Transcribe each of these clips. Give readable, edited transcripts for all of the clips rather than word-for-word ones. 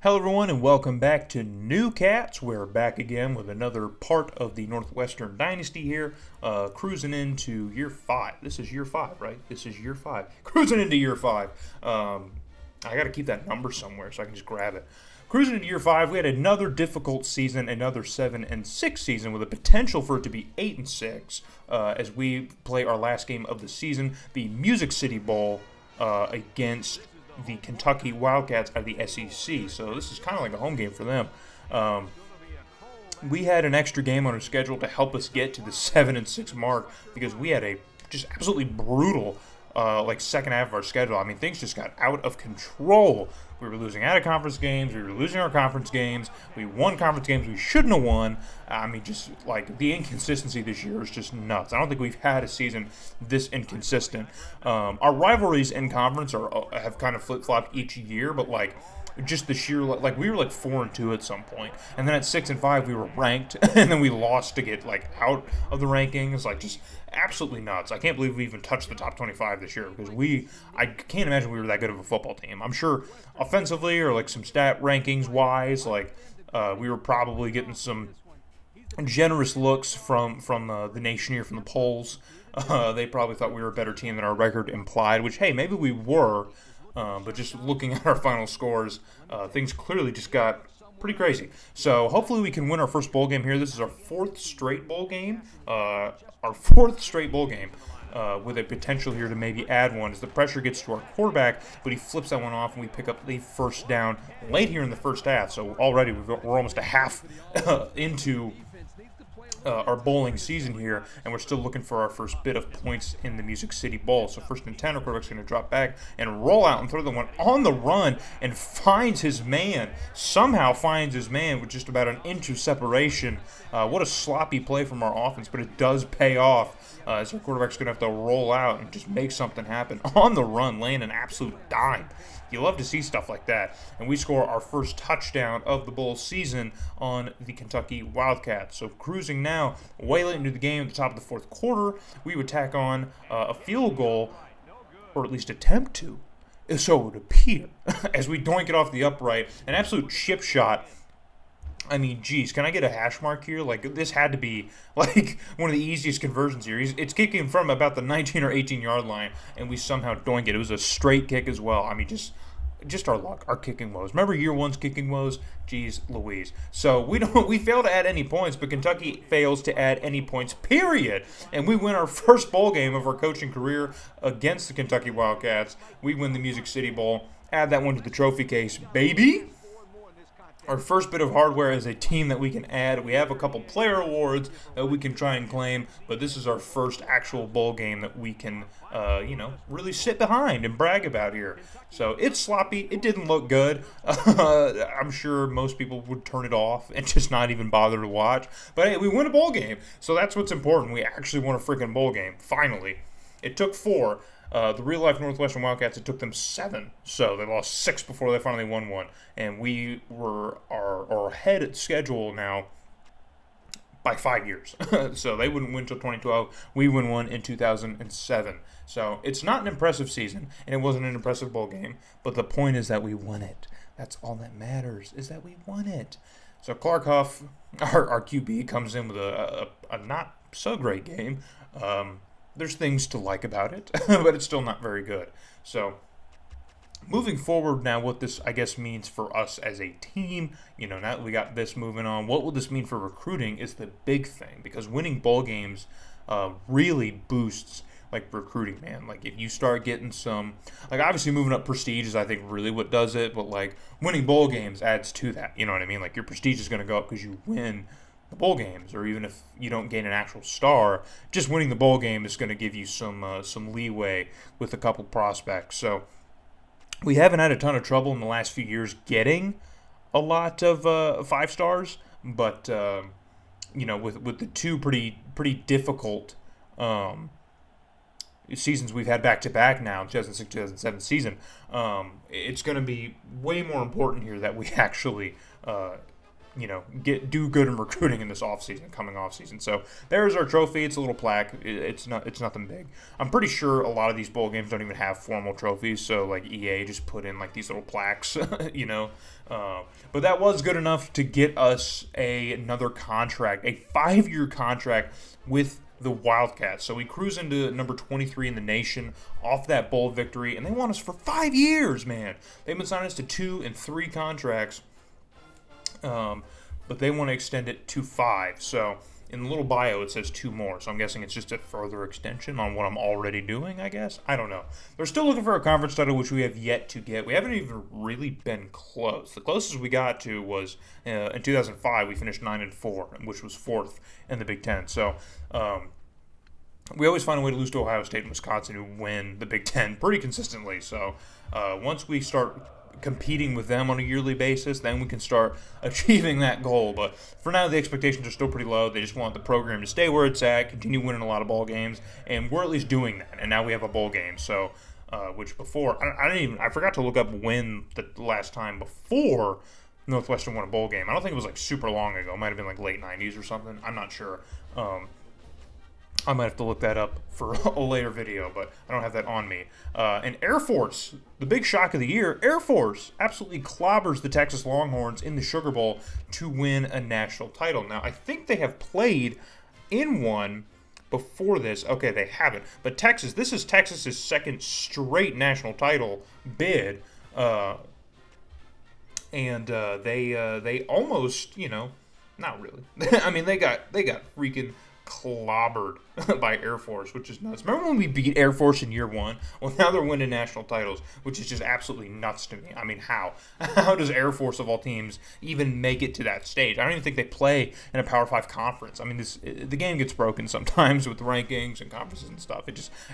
Hello everyone and welcome back to New Cats. We're back again with another part of the Northwestern Dynasty here, cruising into year 5. This is year 5, right? This is year 5. Cruising into year 5. I got to keep that number somewhere so I can just grab it. Cruising into year 5, we had another difficult season, another 7-6 season with a potential for it to be 8-6 as we play our last game of the season, the Music City Bowl against the Kentucky Wildcats of the SEC. So this is kind of like a home game for them. We had an extra game on our schedule to help us get to the 7-6 mark because we had a just absolutely brutal second half of our schedule. I mean, things just got out of control. We were losing out of conference games. We were losing our conference games. We won conference games we shouldn't have won. I mean, just like the inconsistency this year is just nuts. I don't think we've had a season this inconsistent. Our rivalries in conference have kind of flip-flopped each year, but like just the sheer, like we were like 4-2 at some point, and then at 6-5 we were ranked, and then we lost to get like out of the rankings, like just absolutely nuts. I can't believe we even touched the top 25 this year because I can't imagine we were that good of a football team. I'm sure offensively or like some stat rankings wise, like we were probably getting some generous looks from the nation here, from the polls. They probably thought we were a better team than our record implied, which hey, maybe we were. But just looking at our final scores, things clearly just got pretty crazy. So hopefully we can win our first bowl game here. This is our fourth straight bowl game. With a potential here to maybe add one as the pressure gets to our quarterback, but he flips that one off and we pick up the first down late here in the first half. So already we're almost a half into our bowling season here, and we're still looking for our first bit of points in the Music City Bowl. So first and 10, our quarterback's going to drop back and roll out and throw the one on the run and somehow finds his man with just about an inch of separation. What a sloppy play from our offense, but it does pay off as our quarterback's going to have to roll out and just make something happen on the run, laying an absolute dime. You love to see stuff like that. And we score our first touchdown of the bowl season on the Kentucky Wildcats. So cruising now way late into the game at the top of the fourth quarter, we would tack on a field goal, or at least attempt to, so it would appear, as we doink it off the upright. An absolute chip shot. I mean, geez, can I get a hash mark here? Like, this had to be, like, one of the easiest conversions here. It's kicking from about the 19 or 18-yard line, and we somehow doink it. It was a straight kick as well. I mean, just our luck, our kicking woes. Remember year one's kicking woes? Jeez Louise. So we fail to add any points, but Kentucky fails to add any points, period. And we win our first bowl game of our coaching career against the Kentucky Wildcats. We win the Music City Bowl. Add that one to the trophy case, baby. Our first bit of hardware as a team that we can add. We have a couple player awards that we can try and claim, but this is our first actual bowl game that we can, really sit behind and brag about here. So it's sloppy. It didn't look good. I'm sure most people would turn it off and just not even bother to watch. But hey, we win a bowl game, so that's what's important. We actually won a freaking bowl game, finally. It took 4. The real-life Northwestern Wildcats, it took them 7. So they lost 6 before they finally won one. And we are ahead at schedule now by 5 years. So they wouldn't win until 2012. We win one in 2007. So it's not an impressive season, and it wasn't an impressive bowl game. But the point is that we won it. That's all that matters, is that we won it. So Clark Huff, our QB, comes in with a not so great game. There's things to like about it, but it's still not very good. So moving forward now, what this, I guess, means for us as a team, now that we got this moving on, what will this mean for recruiting is the big thing, because winning bowl games really boosts, like, recruiting, man. Like, if you start getting some, like, obviously moving up prestige is, I think, really what does it, but, like, winning bowl games adds to that, you know what I mean? Like, your prestige is going to go up because you win the bowl games, or even if you don't gain an actual star, just winning the bowl game is going to give you some leeway with a couple prospects. So we haven't had a ton of trouble in the last few years getting a lot of 5 stars, but with the two pretty difficult seasons we've had back to back now, 2006-2007 season, it's going to be way more important here that we actually do good in recruiting in this coming off season. So there's our trophy. It's a little plaque. It's nothing big. I'm pretty sure a lot of these bowl games don't even have formal trophies. So like EA just put in like these little plaques, But that was good enough to get us another contract, a 5-year contract with the Wildcats. So we cruise into number 23 in the nation off that bowl victory, and they want us for 5 years, man. They've been signing us to 2 and 3 contracts. But they want to extend it to 5. So in the little bio, it says 2 more. So I'm guessing it's just a further extension on what I'm already doing, I guess. I don't know. They're still looking for a conference title, which we have yet to get. We haven't even really been close. The closest we got to was in 2005. We finished 9-4, which was 4th in the Big Ten. So we always find a way to lose to Ohio State and Wisconsin, who win the Big Ten pretty consistently. So once we start competing with them on a yearly basis, then we can start achieving that goal. But for now, the expectations are still pretty low. They just want the program to stay where it's at, continue winning a lot of ball games, and we're at least doing that. And now we have a bowl game. So, which before I forgot to look up when the last time before Northwestern won a bowl game. I don't think it was like super long ago. It might have been like late 90s or something. I'm not sure. I might have to look that up for a later video, but I don't have that on me. And Air Force, the big shock of the year, Air Force absolutely clobbers the Texas Longhorns in the Sugar Bowl to win a national title. Now, I think they have played in one before this. Okay, they haven't. But this is Texas's second straight national title bid. And they almost, not really. I mean, they got freaking clobbered by Air Force, which is nuts. Remember when we beat Air Force in year 1? Well, now they're winning national titles, which is just absolutely nuts to me. I mean, how? How does Air Force, of all teams, even make it to that stage? I don't even think they play in a Power 5 conference. I mean, the game gets broken sometimes with rankings and conferences and stuff.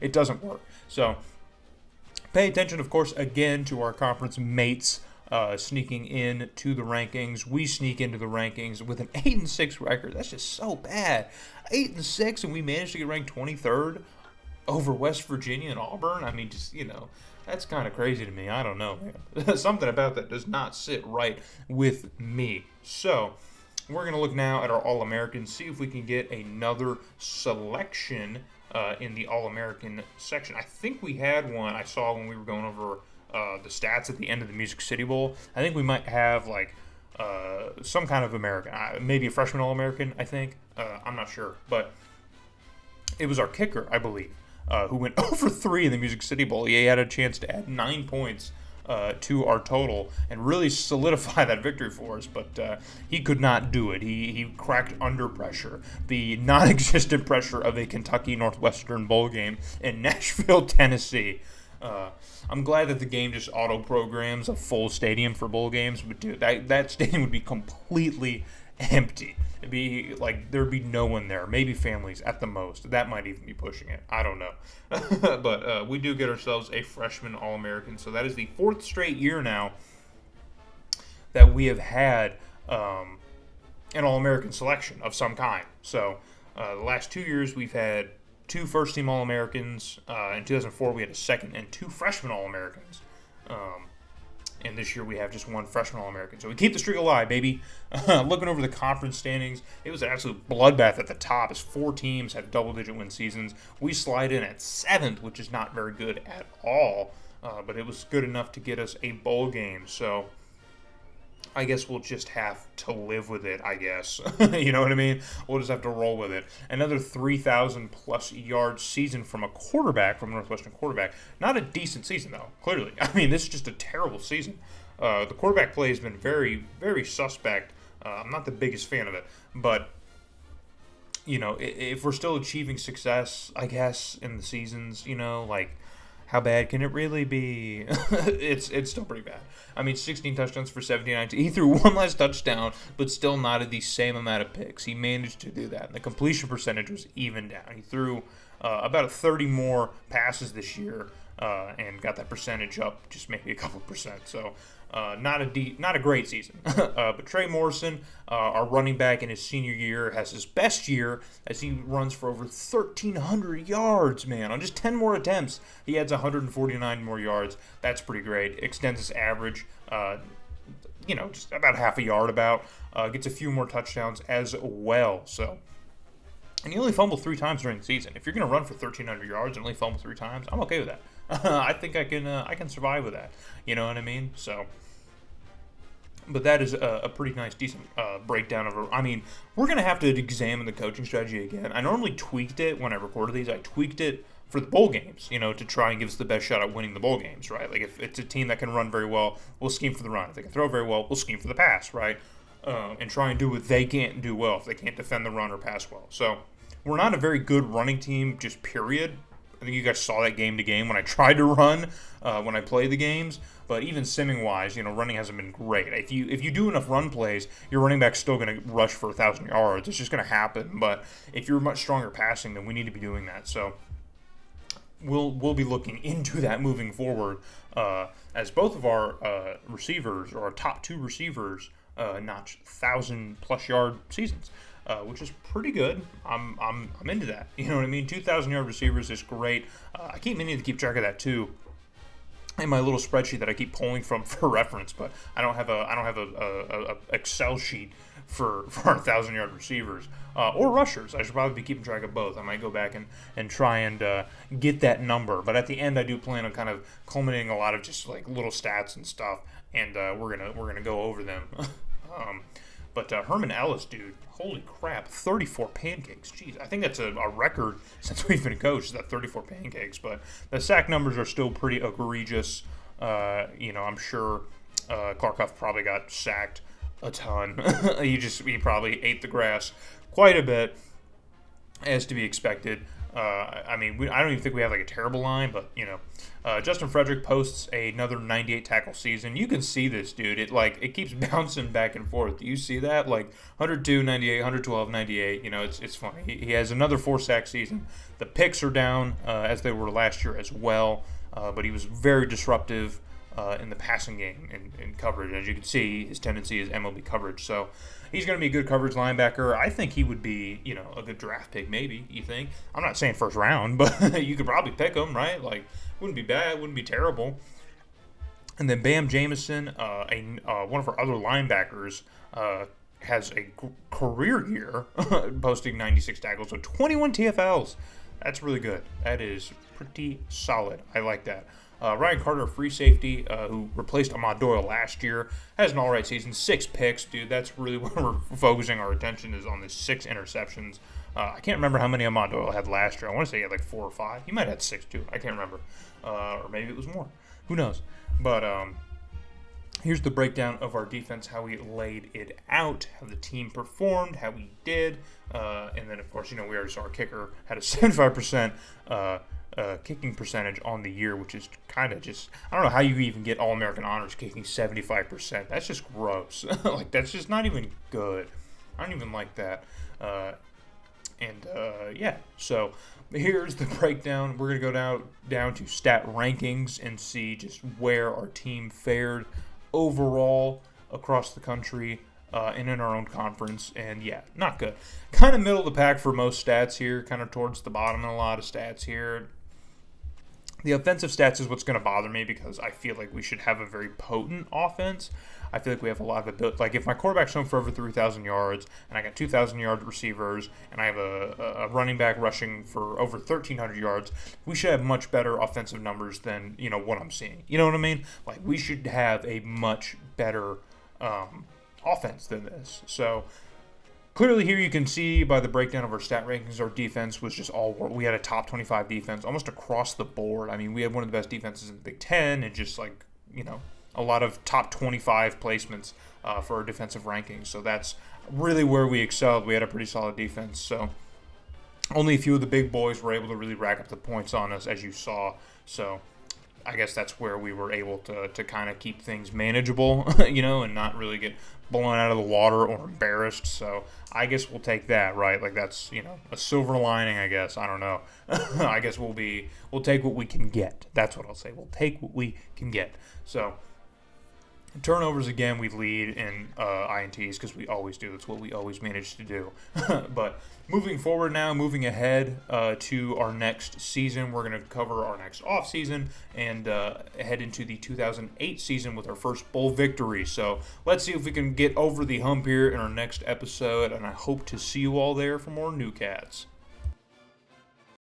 It doesn't work. So pay attention, of course, again to our conference mates sneaking in to the rankings. We sneak into the rankings with an 8-6 record. That's just so bad. 8-6, and we managed to get ranked 23rd over West Virginia and Auburn. I mean, just, that's kind of crazy to me. I don't know, man. Something about that does not sit right with me. So we're going to look now at our All-Americans, see if we can get another selection in the All-American section. I think we had one I saw when we were going over the stats at the end of the Music City Bowl. I think we might have some kind of American, maybe a freshman All-American, I think. I'm not sure, but it was our kicker, I believe, who went over 3 in the Music City Bowl. He had a chance to add 9 points to our total and really solidify that victory for us, but he could not do it. He cracked under pressure, the non-existent pressure of a Kentucky Northwestern bowl game in Nashville, Tennessee. I'm glad that the game just auto-programs a full stadium for bowl games, but dude, that stadium would be completely empty. It'd be like there'd be no one there, maybe families at the most. That might even be pushing it. I don't know. But we do get ourselves a freshman All-American, so that is the 4th straight year now that we have had an All-American selection of some kind. So the last 2 years we've had 2 first-team All-Americans. In 2004, we had a second and 2 freshman All-Americans. And this year we have just 1 freshman All-American. So we keep the streak alive, baby. Looking over the conference standings, it was an absolute bloodbath at the top as 4 teams have double-digit win seasons. We slide in at 7th, which is not very good at all. But it was good enough to get us a bowl game. So I guess we'll just have to live with it, I guess. You know what I mean? We'll just have to roll with it. Another 3,000-plus yard season from a Northwestern quarterback. Not a decent season, though, clearly. I mean, this is just a terrible season. The quarterback play has been very, very suspect. I'm not the biggest fan of it. But, if we're still achieving success, I guess, in the seasons, how bad can it really be? It's still pretty bad. I mean, 16 touchdowns for 79. He threw 1 less touchdown, but still knotted the same amount of picks. He managed to do that. And the completion percentage was even down. He threw about 30 more passes this year and got that percentage up just maybe a couple percent. So not a great season. But Trey Morrison, our running back in his senior year, has his best year as he runs for over 1,300 yards, man. On just 10 more attempts, he adds 149 more yards. That's pretty great. Extends his average just about half a yard about. Gets a few more touchdowns as well. So, and he only fumbled 3 times during the season. If you're going to run for 1,300 yards and only fumble 3 times, I'm okay with that. I think I can survive with that. You know what I mean? So, but that is a pretty nice, decent breakdown of. We're going to have to examine the coaching strategy again. I normally tweaked it when I recorded these. I tweaked it for the bowl games, to try and give us the best shot at winning the bowl games, right? Like, if it's a team that can run very well, we'll scheme for the run. If they can throw very well, we'll scheme for the pass, right? And try and do what they can't do well if they can't defend the run or pass well. So, we're not a very good running team, just period. I think you guys saw that game to game when I tried to run when I played the games. But even simming-wise, running hasn't been great. If you do enough run plays, your running back's still going to rush for 1,000 yards. It's just going to happen. But if you're much stronger passing, then we need to be doing that. So we'll be looking into that moving forward as both of our receivers, or our top 2 receivers, notch 1,000-plus yard seasons. Which is pretty good. I'm into that. You know what I mean? 2,000-yard receivers is great. I keep meaning to keep track of that too in my little spreadsheet that I keep pulling from for reference, but I don't have a Excel sheet for our 1,000-yard receivers or rushers. I should probably be keeping track of both. I might go back and try and get that number. But at the end, I do plan on kind of culminating a lot of just like little stats and stuff, and we're gonna go over them. But Herman Ellis, dude, holy crap, 34 pancakes. Jeez, I think that's a record since we've been coached, that 34 pancakes. But the sack numbers are still pretty egregious. I'm sure Clark Huff probably got sacked a ton. he probably ate the grass quite a bit, as to be expected. I don't even think we have like a terrible line, but Justin Frederick posts another 98 tackle season. You can see this, dude. It keeps bouncing back and forth. Do you see that? Like 102, 98, 112, 98. It's funny. He has another 4 sack season. The picks are down as they were last year as well, but he was very disruptive in the passing game and coverage. As you can see, his tendency is MLB coverage. So he's going to be a good coverage linebacker. I think he would be, a good draft pick, maybe, you think? I'm not saying first round, but you could probably pick him, right? Like, wouldn't be bad, wouldn't be terrible. And then Bam Jamison, one of our other linebackers, has a career year posting 96 tackles, so 21 TFLs. That's really good. That is pretty solid. I like that. Ryan Carter, free safety, who replaced Ahmad Doyle last year, has an all-right season. 6 picks, dude. That's really where we're focusing our attention, is on the 6 interceptions. I can't remember how many Ahmad Doyle had last year. I want to say he had like 4 or 5. He might have had 6 too. I can't remember. Or maybe it was more. Who knows? But here's the breakdown of our defense, how we laid it out, how the team performed, how we did. And then, of course, we already saw our kicker had a 75% kicking percentage on the year, which is kind of just, I don't know how you even get All-American honors kicking 75%. That's just gross. Like, that's just not even good. I don't even like that. So here's the breakdown. We're going to go down to stat rankings and see just where our team fared overall across the country and in our own conference. And yeah, not good. Kind of middle of the pack for most stats here, kind of towards the bottom in a lot of stats here. The offensive stats is what's going to bother me, because I feel like we should have a very potent offense. I feel like we have a lot of ability. Like, if my quarterback's thrown for over 3,000 yards, and I got 2,000-yard receivers, and I have a running back rushing for over 1,300 yards, we should have much better offensive numbers than, what I'm seeing. You know what I mean? Like, we should have a much better offense than this. So, clearly here you can see by the breakdown of our stat rankings, our defense was just we had a top 25 defense almost across the board. I mean, we had one of the best defenses in the Big Ten, and just like, a lot of top 25 placements for our defensive rankings. So that's really where we excelled. We had a pretty solid defense. So only a few of the big boys were able to really rack up the points on us, as you saw. So I guess that's where we were able to kind of keep things manageable, and not really get blown out of the water or embarrassed. So I guess we'll take that, right? Like, that's, a silver lining, I guess. I don't know. I guess we'll take what we can get. That's what I'll say. We'll take what we can get. So Turnovers, again, we lead in INTs because we always do. That's what we always manage to do. But moving forward now, moving ahead to our next season, we're going to cover our next offseason and head into the 2008 season with our first bowl victory. So let's see if we can get over the hump here in our next episode, and I hope to see you all there for more New Cats.